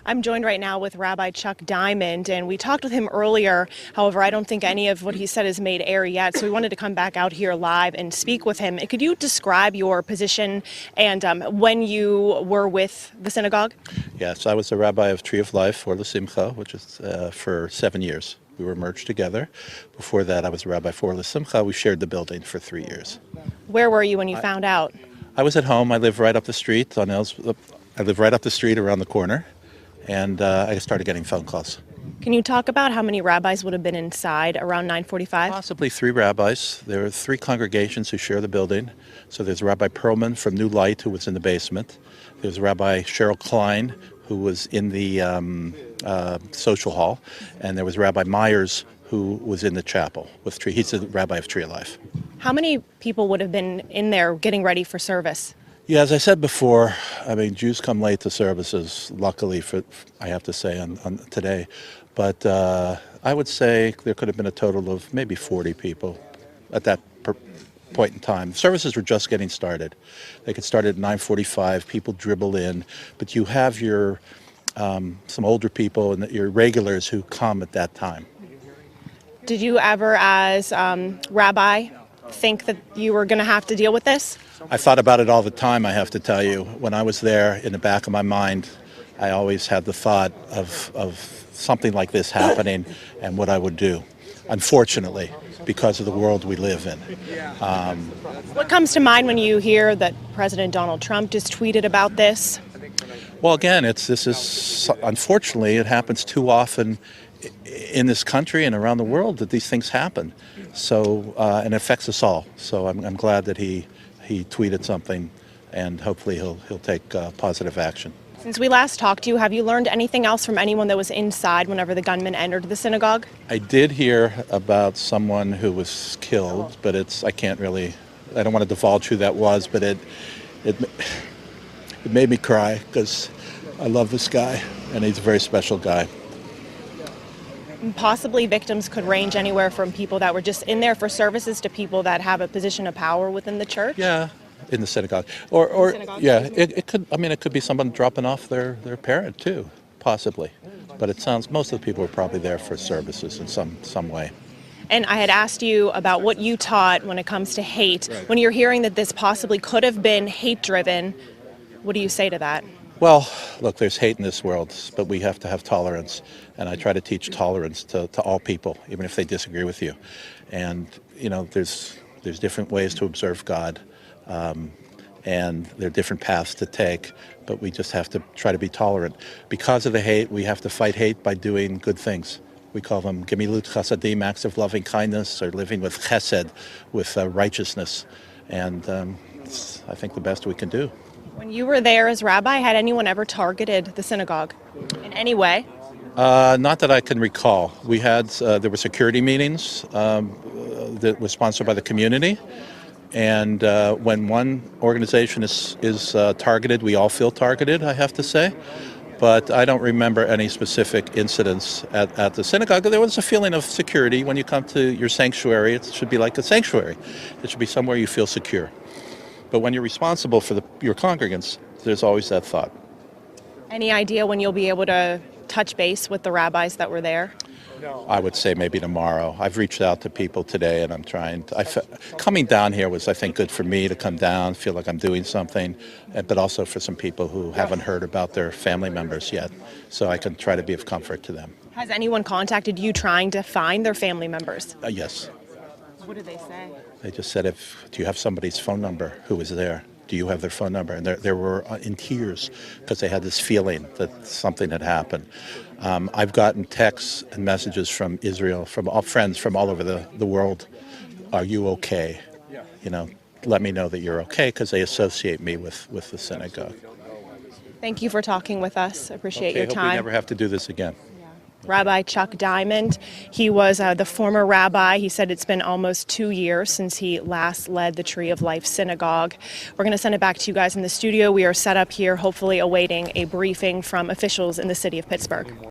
I'm joined right now with Rabbi Chuck Diamond, and we talked with him earlier. However, I don't think any of what he said has made air yet, so we wanted to come back out here live and speak with him. Could you describe your position and when you were with the synagogue? Yes, I was the rabbi of Tree of Life for the Simcha, which is for 7 years. We were merged together. Before that, I was a rabbi for the Simcha. We shared the building for 3 years. Where were you when you found out? I was at home. I live right up the street on I live right up the street around the corner, and I started getting phone calls. Can you talk about how many rabbis would have been inside around 9:45? Possibly 3 rabbis. There are 3 congregations who share the building. So there's Rabbi Perlman from New Light, who was in the basement. There's Rabbi Cheryl Klein, who was in the social hall. And there was Rabbi Myers, who was in the chapel with Tree. He's the rabbi of Tree of Life. How many people would have been in there getting ready for service? Yeah, as I said before, I mean, Jews come late to services, luckily, I have to say, on today. But I would say there could have been a total of maybe 40 people at that point in time. Services were just getting started. They could start at 9:45, people dribble in, but you have your some older people and your regulars who come at that time. Did you ever, as rabbi, think that you were going to have to deal with this? I thought about it all the time, I have to tell you. When I was there, in the back of my mind, I always had the thought of something like this happening and what I would do, unfortunately, because of the world we live in. What comes to mind when you hear that President Donald Trump just tweeted about this? Well, again, unfortunately, it happens too often in this country and around the world that these things happen. So, and it affects us all. So I'm glad that he tweeted something, and hopefully he'll take positive action. Since we last talked to you, have you learned anything else from anyone that was inside whenever the gunman entered the synagogue? I did hear about someone who was killed, but I don't want to divulge who that was, but it made me cry because I love this guy, and he's a very special guy. Possibly victims could range anywhere from people that were just in there for services to people that have a position of power within the church? Yeah, in the synagogue. Or synagogue? Yeah, it could be someone dropping off their parent too, possibly. But it sounds most of the people are probably there for services in some way. And I had asked you about what you taught when it comes to hate. Right. When you're hearing that this possibly could have been hate-driven, what do you say to that? Well, look, there's hate in this world, but we have to have tolerance. And I try to teach tolerance to all people, even if they disagree with you. And, you know, there's different ways to observe God, and there are different paths to take, but we just have to try to be tolerant. Because of the hate, we have to fight hate by doing good things. We call them gemilut chasadim, acts of loving kindness, or living with chesed, with righteousness. And it's, I think, the best we can do. When you were there as rabbi, had anyone ever targeted the synagogue in any way? Not that I can recall. We had there were security meetings that were sponsored by the community, and when one organization is targeted, we all feel targeted, I have to say. But I don't remember any specific incidents at the synagogue. There was a feeling of security when you come to your sanctuary. It should be like a sanctuary. It should be somewhere you feel secure. But when you're responsible for your congregants, there's always that thought. Any idea when you'll be able to touch base with the rabbis that were there? I would say maybe tomorrow. I've reached out to people today, and I'm trying coming down here was, I think, good for me to come down, feel like I'm doing something, but also for some people who haven't heard about their family members yet, so I can try to be of comfort to them. Has anyone contacted you trying to find their family members? Yes. What did they say? They just said, do you have somebody's phone number who was there? Do you have their phone number? And they were in tears because they had this feeling that something had happened. I've gotten texts and messages from Israel, from all friends from all over the world. Are you okay? You know, let me know that you're okay, because they associate me with the synagogue. Thank you for talking with us. I appreciate your time. Hope we never have to do this again. Rabbi Chuck Diamond. He was the former rabbi. He said it's been almost 2 years since he last led the Tree of Life Synagogue. We're going to send it back to you guys in the studio. We are set up here, hopefully awaiting a briefing from officials in the city of Pittsburgh.